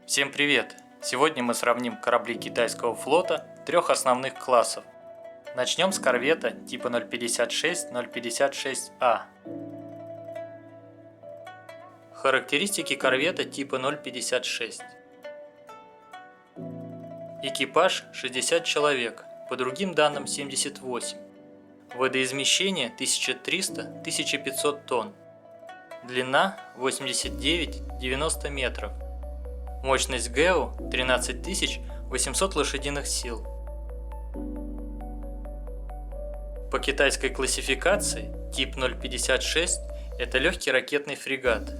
Всем привет! Сегодня мы сравним корабли китайского флота трех основных классов. Начнем с корвета типа 056-056А. Характеристики корвета типа 056. Экипаж 60 человек, по другим данным 78. Водоизмещение 1300-1500 тонн. Длина 89-90 метров. Мощность ГЭУ 13800 лошадиных сил. По китайской классификации тип 056 – это легкий ракетный фрегат.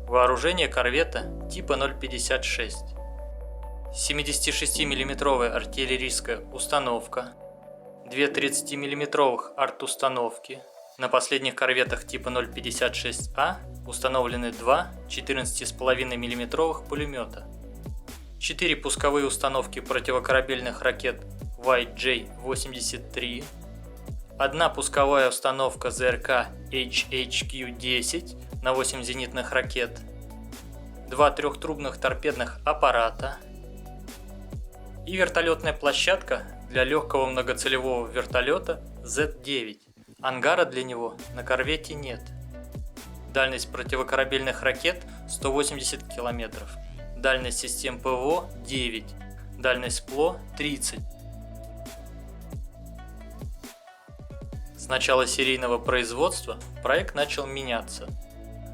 Вооружение корвета типа 056. 76 мм артиллерийская установка, 2 30-мм арт-установки. На последних корветах типа 056А установлены два 14,5 мм пулемета, 4 пусковые установки противокорабельных ракет YJ-83, одна пусковая установка ЗРК HHQ-10 на 8 зенитных ракет, два трехтрубных торпедных аппарата и вертолетная площадка для легкого многоцелевого вертолета Z-9. Ангара для него на корвете нет. Дальность противокорабельных ракет 180 км, дальность систем ПВО 9, дальность ПЛО 30. С начала серийного производства проект начал меняться.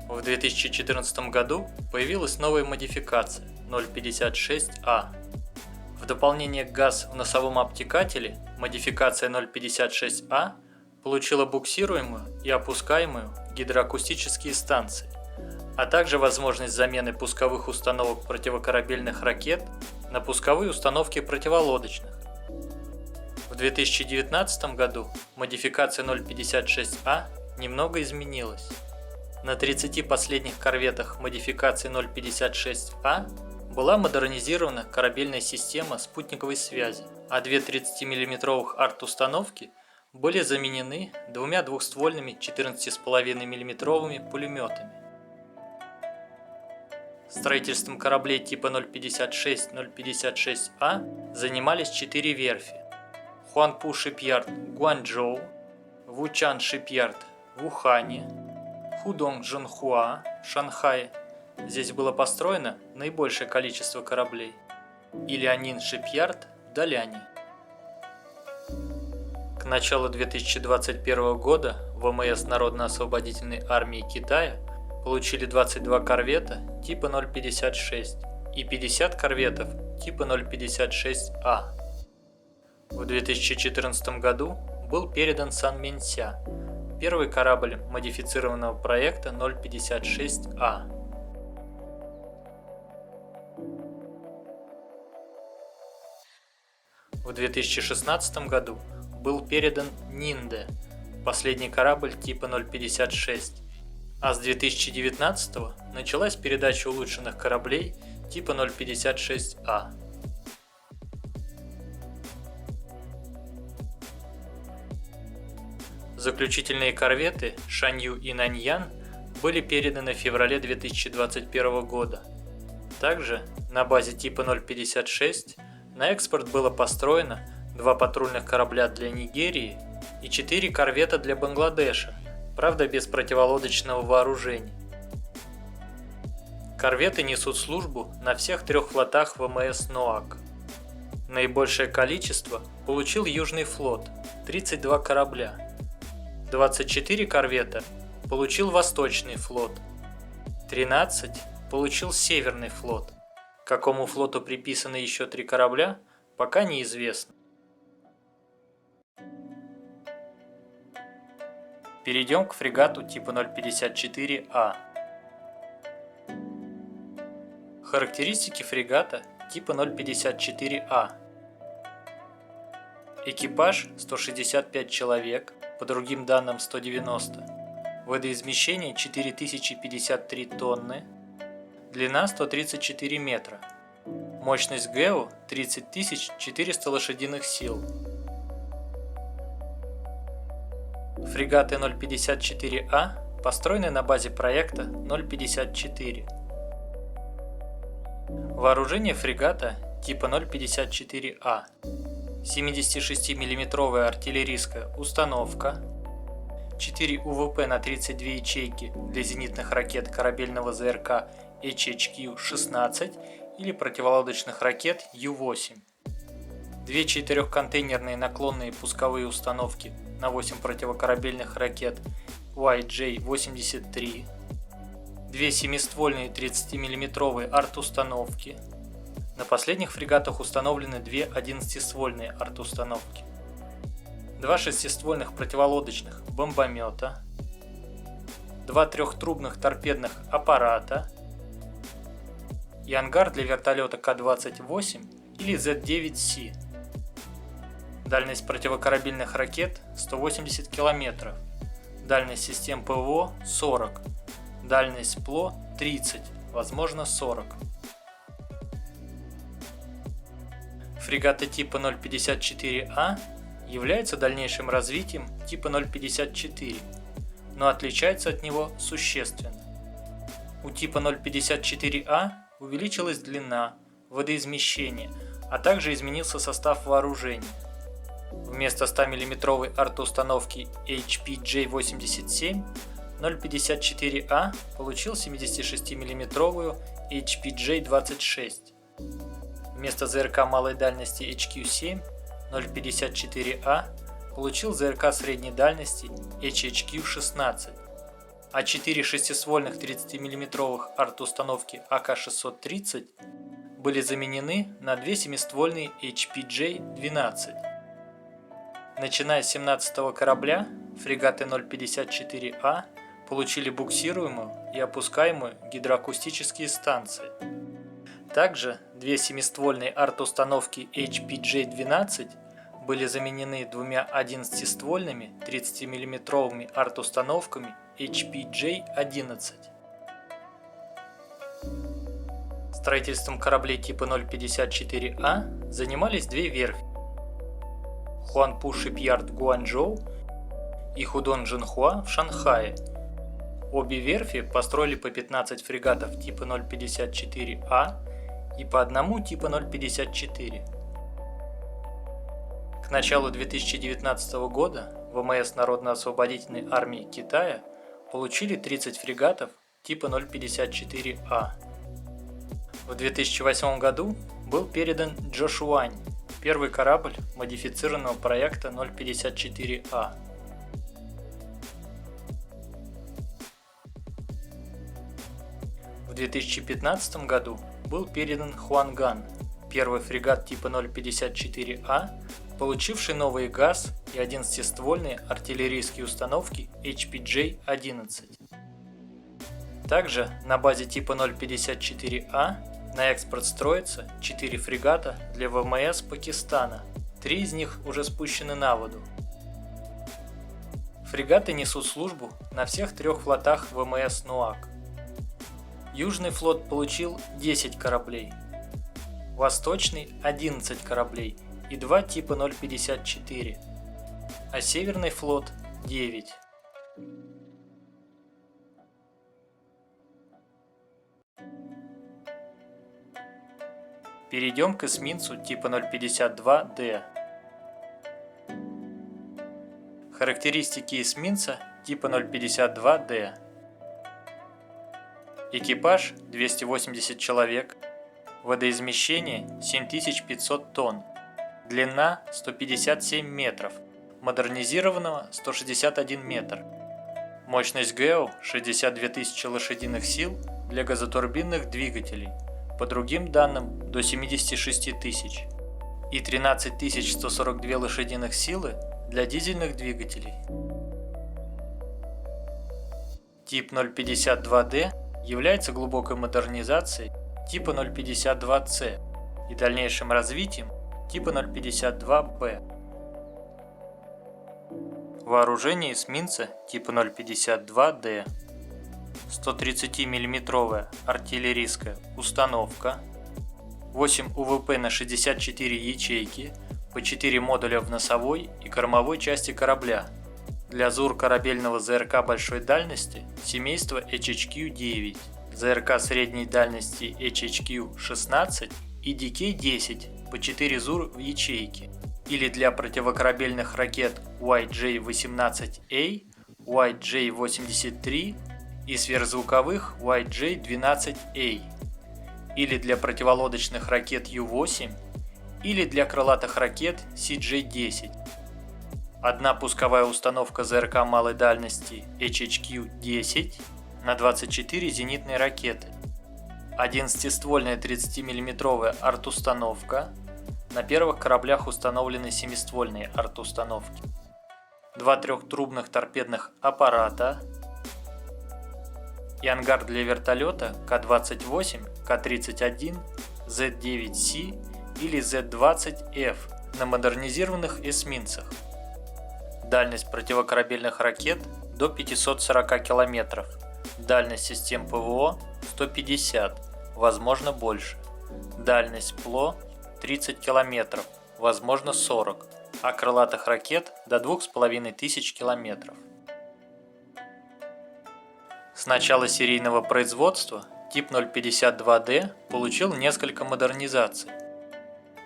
В 2014 году появилась новая модификация 056А. В дополнение к ГАЗ в носовом обтекателе модификация 056А получила буксируемую и опускаемую гидроакустические станции, а также возможность замены пусковых установок противокорабельных ракет на пусковые установки противолодочных. В 2019 году модификация 056А немного изменилась. На 30 последних корветах модификации 056А была модернизирована корабельная система спутниковой связи, а две 30-мм арт-установки были заменены двумя двухствольными 14,5 мм пулеметами. Строительством кораблей типа 056-056А занимались 4 верфи: Хуанпу Шипьярд Гуанчжоу, Вучан Шипьярд в Ухане, Худong Джунхуа Шанхай. Здесь было построено наибольшее количество кораблей, и Лянин Шипьярд в Даляне. К началу 2021 года ВМС Народно-освободительной армии Китая получили 22 корвета типа 056 и 50 корветов типа 056А. В 2014 году был передан Сан Менься, первый корабль модифицированного проекта 056А. В 2016 году был передан Нинде, последний корабль типа 056, а с 2019 началась передача улучшенных кораблей типа 056А. Заключительные корветы Шанью и Наньян были переданы в феврале 2021 года. Также на базе типа 056 на экспорт было построено 2 патрульных корабля для Нигерии и 4 корвета для Бангладеша, правда без противолодочного вооружения. Корветы несут службу на всех 3 флотах ВМС НОАК. Наибольшее количество получил Южный флот – 32 корабля. 24 корвета получил Восточный флот. 13 получил Северный флот. Какому флоту приписаны еще 3 корабля, пока неизвестно. Перейдем к фрегату типа 054А. Характеристики фрегата типа 054А. Экипаж 165 человек, по другим данным 190. Водоизмещение 4053 тонны. Длина 134 метра. Мощность ГЭУ 30400 лошадиных сил. Фрегаты 054А построены на базе проекта 054. Вооружение фрегата типа 054А. 76 мм артиллерийская установка, 4 УВП на 32 ячейки для зенитных ракет корабельного ЗРК HHQ-16 или противолодочных ракет Ю-8, 2 4-контейнерные наклонные пусковые установки на 8 противокорабельных ракет YJ-83, 2 7-ствольные 30 мм арт-установки. На последних фрегатах установлены 2 11-ствольные арт-установки, 2 6-ствольных противолодочных бомбомета, 2 трехтрубных торпедных аппарата и ангар для вертолета К-28 или Z-9C. Дальность противокорабельных ракет 180 км, дальность систем ПВО 40, дальность ПЛО 30, возможно 40. Фрегаты типа 054А являются дальнейшим развитием типа 054, но отличаются от него существенно. У типа 054А увеличилась длина, водоизмещение, а также изменился состав вооружения. Вместо 100 мм арт-установки HPJ-87 054А получил 76 мм HPJ-26. Вместо ЗРК малой дальности HQ-7 054А получил ЗРК средней дальности HHQ-16, а 4 6-ствольных 30 мм арт-установки АК-630 были заменены на 2 7-ствольные HPJ-12. Начиная с 17-го корабля, фрегаты 054А получили буксируемую и опускаемую гидроакустические станции. Также 2 7-ствольные арт-установки HPJ-12 были заменены 2 11-ствольными 30 мм арт-установками HPJ-11. Строительством кораблей типа 054А занимались 2 верфи: Хуанпу Шипьярд в Гуанчжоу и Худон Джинхуа в Шанхае. Обе верфи построили по 15 фрегатов типа 054А и по одному типа 054. К началу 2019 года ВМС Народно-освободительной армии Китая получили 30 фрегатов типа 054А. В 2008 году был передан Джошуань, первый корабль модифицированного проекта 054А. В 2015 году был передан Хуанган, первый фрегат типа 054А, получивший новый ГАЗ и 11-ствольные артиллерийские установки HPJ-11. Также на базе типа 054А на экспорт строится 4 фрегата для ВМС Пакистана, 3 из них уже спущены на воду. Фрегаты несут службу на всех 3 флотах ВМС НУАК. Южный флот получил 10 кораблей, Восточный – 11 кораблей и 2 типа 054, а Северный флот – 9. Перейдем к эсминцу типа 052D. Характеристики эсминца типа 052D. Экипаж 280 человек, водоизмещение 7500 тонн, длина 157 метров, модернизированного 161 метр, мощность ГЭО 62 тысячи лошадиных сил для газотурбинных двигателей, по другим данным до 76 тысяч, и 13 142 лошадиных силы для дизельных двигателей. Тип 052D является глубокой модернизацией типа 052C и дальнейшим развитием типа 052B. Вооружение эсминца типа 052D: 130 мм артиллерийская установка, 8 УВП на 64 ячейки, по 4 модуля в носовой и кормовой части корабля, для ЗУР корабельного ЗРК большой дальности семейства HHQ-9, ЗРК средней дальности HHQ-16 и DK-10 по 4 ЗУР в ячейке, или для противокорабельных ракет YJ-18A, YJ-83 и сверхзвуковых YJ-12A, или для противолодочных ракет Ю-8, или для крылатых ракет CJ-10. Одна пусковая установка ЗРК малой дальности HHQ-10 на 24 зенитные ракеты, 11-ствольная 30-мм арт-установка, на первых кораблях установлены 7-ствольные арт-установки, 2 трехтрубных торпедных аппарата и ангар для вертолета К-28, К-31, З-9С или З-20Ф на модернизированных эсминцах. Дальность противокорабельных ракет до 540 км, дальность систем ПВО 150, возможно больше, дальность ПЛО 30 км, возможно 40, а крылатых ракет до 2500 км. С начала серийного производства тип 052D получил несколько модернизаций.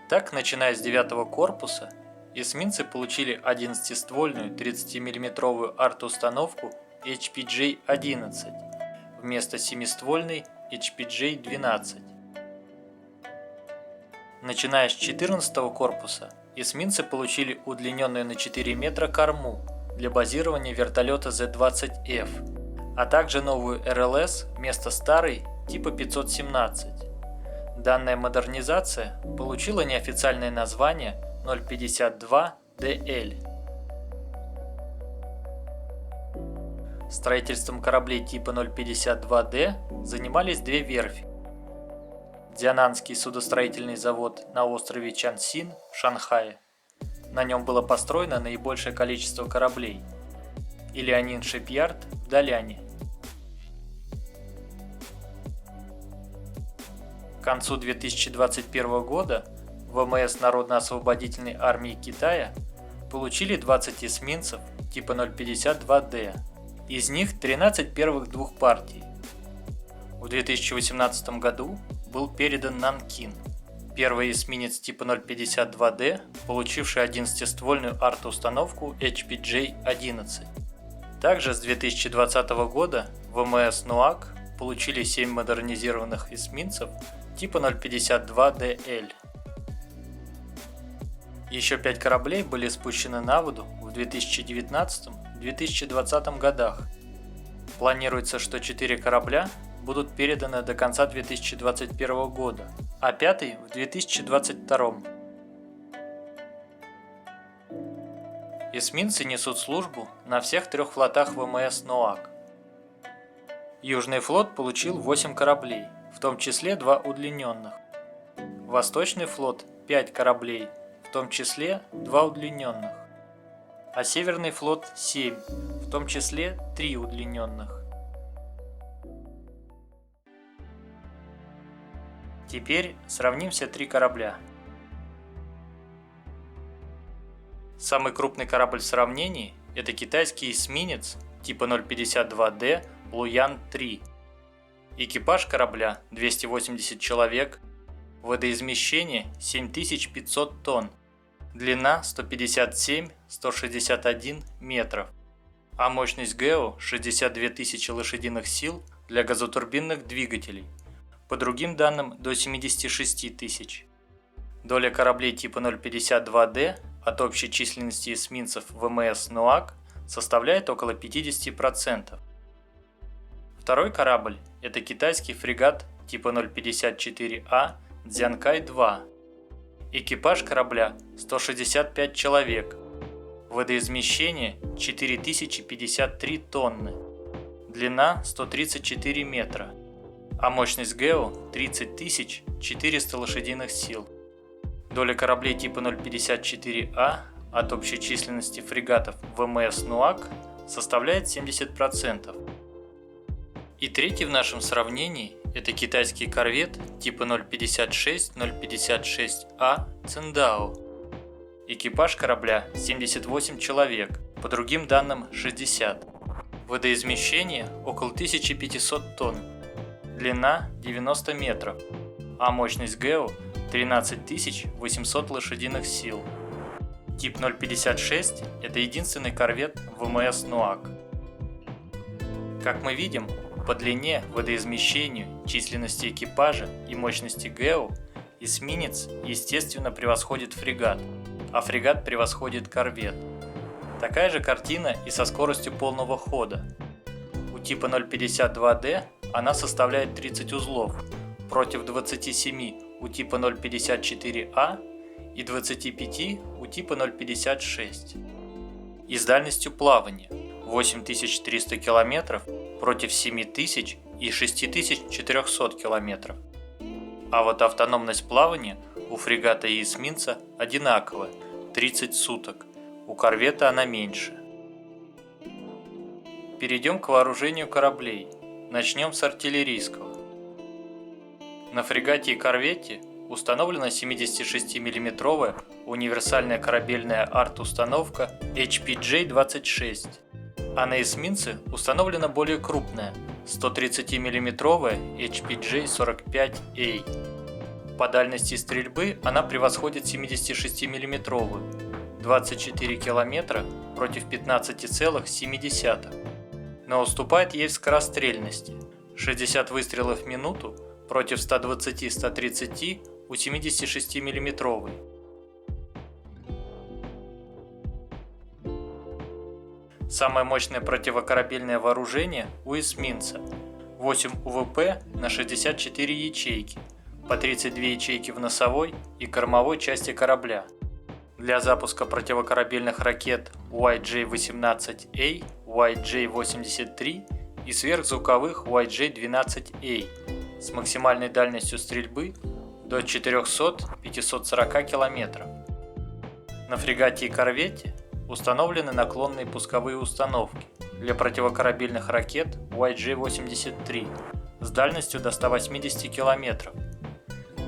Так, начиная с 9-го корпуса, эсминцы получили 11-ствольную 30-мм арт-установку HPJ-11 вместо 7-ствольной HPJ-12. Начиная с 14-го корпуса, эсминцы получили удлиненную на 4 метра корму для базирования вертолета З-20Ф, а также новую РЛС вместо старой типа 517. Данная модернизация получила неофициальное название 052DL. Строительством кораблей типа 052D занимались две верфи. Дзянанский судостроительный завод на острове Чансин в Шанхае. На нем было построено наибольшее количество кораблей. И Лианин Шипьярд в Даляне. К концу 2021 года ВМС Народно-освободительной армии Китая получили 20 эсминцев типа 052D, из них 13 первых двух партий. В 2018 году был передан Нанкин, первый эсминец типа 052D, получивший 11-ствольную арт-установку HPJ-11. Также с 2020 года ВМС НУАК получили 7 модернизированных эсминцев типа 052DL. Еще 5 кораблей были спущены на воду в 2019-2020 годах. Планируется, что 4 корабля будут переданы до конца 2021 года, а 5 в 2022. Эсминцы несут службу на всех 3 флотах ВМС НОАК. Южный флот получил 8 кораблей, в том числе 2 удлиненных. Восточный флот 5 кораблей, в том числе 2 удлиненных. А Северный флот 7, в том числе 3 удлиненных. Теперь сравним все 3 корабля. Самый крупный корабль в сравнении – это китайский эсминец типа 052D Луян-3. Экипаж корабля 280 человек, водоизмещение 7500 тонн, длина 157-161 метров, а мощность ГЭО 62 тысячи лошадиных сил для газотурбинных двигателей, по другим данным до 76 тысяч. Доля кораблей типа 052D от общей численности эсминцев ВМС НУАК составляет около 50%. Второй корабль – это китайский фрегат типа 054А Дзянкай-2. Экипаж корабля 165 человек, водоизмещение 4053 тонны, длина 134 метра, а мощность ГЭО 30 400 лошадиных сил. Доля кораблей типа 054А от общей численности фрегатов ВМС НУАК составляет 70%. И третий в нашем сравнении – это китайский корвет типа 056-056А Циндао. Экипаж корабля 78 человек, по другим данным 60. Водоизмещение около 1500 тонн. длина 90 метров, а мощность ГЭО 13 800 лошадиных сил. Тип 056 – это единственный корвет ВМС НУАК. Как мы видим, по длине, водоизмещению, численности экипажа и мощности ГЭО эсминец, естественно, превосходит фрегат, а фрегат превосходит корвет. Такая же картина и со скоростью полного хода. У типа 052D она составляет 30 узлов против 27 у типа 054А и 25 у типа 056. И с дальностью плавания 8300 км против 7000 и 6400 км. А вот автономность плавания у фрегата и эсминца одинаковая – 30 суток, у корвета она меньше. Перейдем к вооружению кораблей. Начнем с артиллерийского. На фрегате и корвете установлена 76-мм универсальная корабельная арт-установка HPJ-26, а на эсминце установлена более крупная 130-мм HPJ-45A. По дальности стрельбы она превосходит 76-мм 24 км против 15,7, но уступает ей в скорострельности 60 выстрелов в минуту против 120-130 у 76-мм. Самое мощное противокорабельное вооружение у эсминца – 8 УВП на 64 ячейки, по 32 ячейки в носовой и кормовой части корабля. Для запуска противокорабельных ракет YJ-18A, YJ-83 и сверхзвуковых YJ-12A с максимальной дальностью стрельбы до 400-540 км. На фрегате и корвете установлены наклонные пусковые установки для противокорабельных ракет YJ-83 с дальностью до 180 км,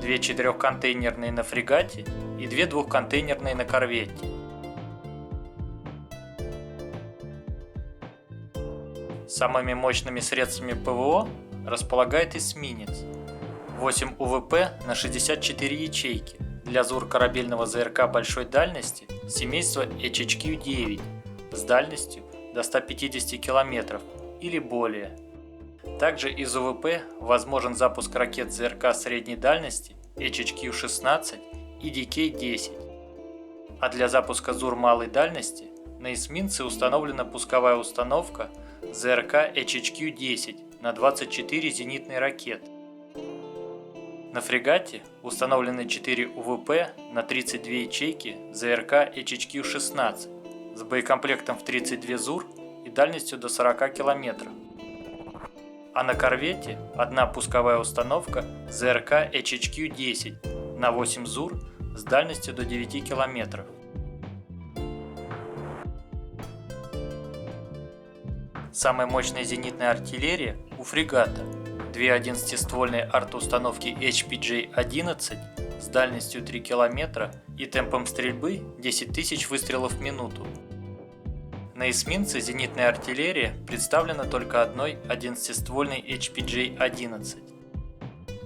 2 4-контейнерные на фрегате и 2 2-контейнерные на корвете. Самыми мощными средствами ПВО располагает эсминец. 8 УВП на 64 ячейки для ЗУР корабельного ЗРК большой дальности семейства HHQ-9 с дальностью до 150 км или более. Также из УВП возможен запуск ракет ЗРК средней дальности HHQ-16 и DK-10. А для запуска ЗУР малой дальности на эсминце установлена пусковая установка ЗРК HHQ-10 на 24 зенитные ракеты. На фрегате установлены 4 УВП на 32 ячейки ЗРК HHQ-16 с боекомплектом в 32 ЗУР и дальностью до 40 км. А на корвете одна пусковая установка ЗРК HHQ-10 на 8 ЗУР с дальностью до 9 км. Самая мощная зенитная артиллерия у фрегата – 2 11-ствольные арт-установки HPJ-11 с дальностью 3 км и темпом стрельбы 10 тысяч выстрелов в минуту. На эсминце зенитная артиллерия представлена только одной 11-ствольной HPJ-11.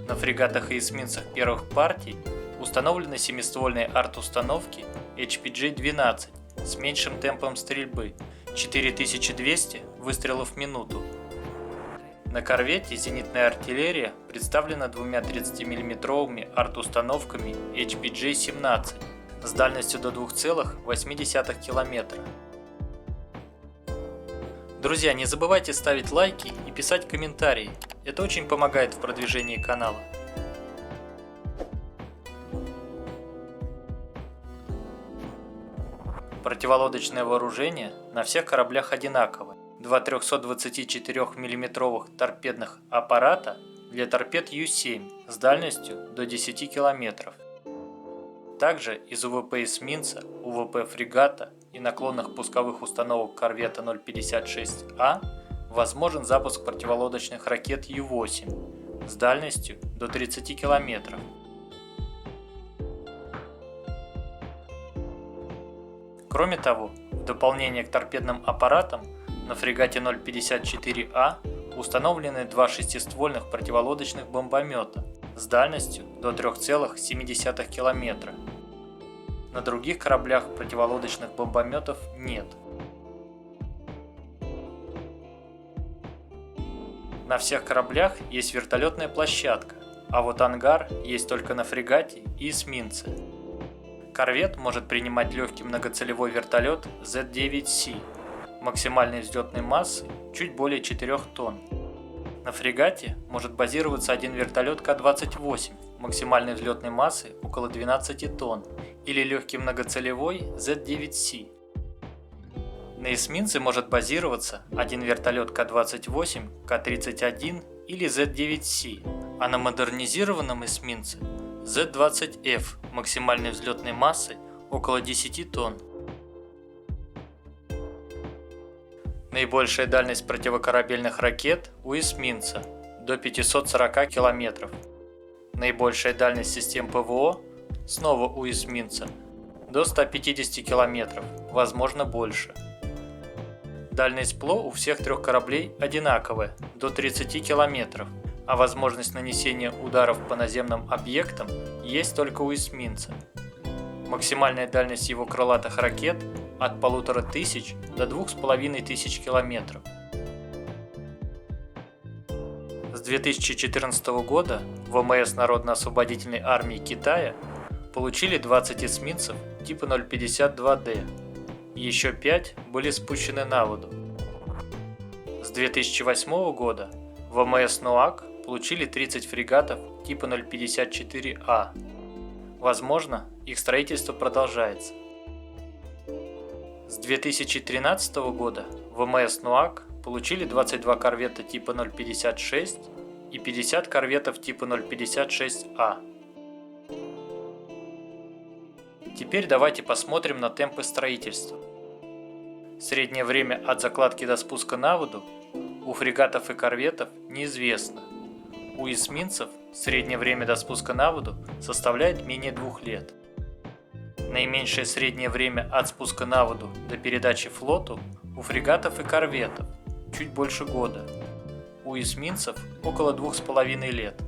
На фрегатах и эсминцах первых партий установлены 7-ствольные арт-установки HPJ-12 с меньшим темпом стрельбы 4200 выстрелов в минуту. На корвете зенитная артиллерия представлена 2 30-мм арт-установками HPJ-17 с дальностью до 2,8 км. Друзья, не забывайте ставить лайки и писать комментарии, это очень помогает в продвижении канала. Противолодочное вооружение на всех кораблях одинаковое. 2 324-мм торпедных аппарата для торпед Ю-7 с дальностью до 10 км. Также из УВП эсминца, УВП фрегата и наклонных пусковых установок корвета 056А возможен запуск противолодочных ракет Ю-8 с дальностью до 30 км. Кроме того, в дополнение к торпедным аппаратам на фрегате 054А установлены два шестиствольных противолодочных бомбомета с дальностью до 3,7 км. На других кораблях противолодочных бомбометов нет. На всех кораблях есть вертолетная площадка, а вот ангар есть только на фрегате и эсминце. Корвет может принимать легкий многоцелевой вертолет Z-9C максимальной взлетной массой чуть более 4 тонн. На фрегате может базироваться один вертолет К-28 максимальной взлетной массой около 12 тонн или легкий многоцелевой Z-9C. На эсминце может базироваться один вертолет К-28, К-31 или Z-9C, а на модернизированном эсминце Z-20F максимальной взлетной массой около 10 тонн. Наибольшая дальность противокорабельных ракет у эсминца до 540 км. Наибольшая дальность систем ПВО снова у эсминца до 150 км, возможно больше. Дальность ПЛО у всех трех кораблей одинаковая, до 30 км, а возможность нанесения ударов по наземным объектам есть только у эсминца. Максимальная дальность его крылатых ракет от 1500 до 2500 км. С 2014 года ВМС Народно-освободительной армии Китая получили 20 эсминцев типа 052D, и еще 5 были спущены на воду. С 2008 года ВМС НОАК получили 30 фрегатов типа 054А. Возможно, их строительство продолжается. С 2013 года ВМС НОАК получили 22 корвета типа 056 и 50 корветов типа 056А. Теперь давайте посмотрим на темпы строительства. Среднее время от закладки до спуска на воду у фрегатов и корветов неизвестно. У эсминцев среднее время до спуска на воду составляет менее 2 лет. Наименьшее среднее время от спуска на воду до передачи флоту у фрегатов и корветов чуть больше года. У эсминцев около 2,5 лет.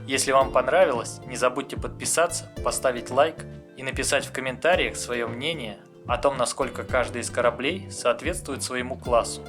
Если вам понравилось, не забудьте подписаться, поставить лайк и написать в комментариях свое мнение о том, насколько каждый из кораблей соответствует своему классу.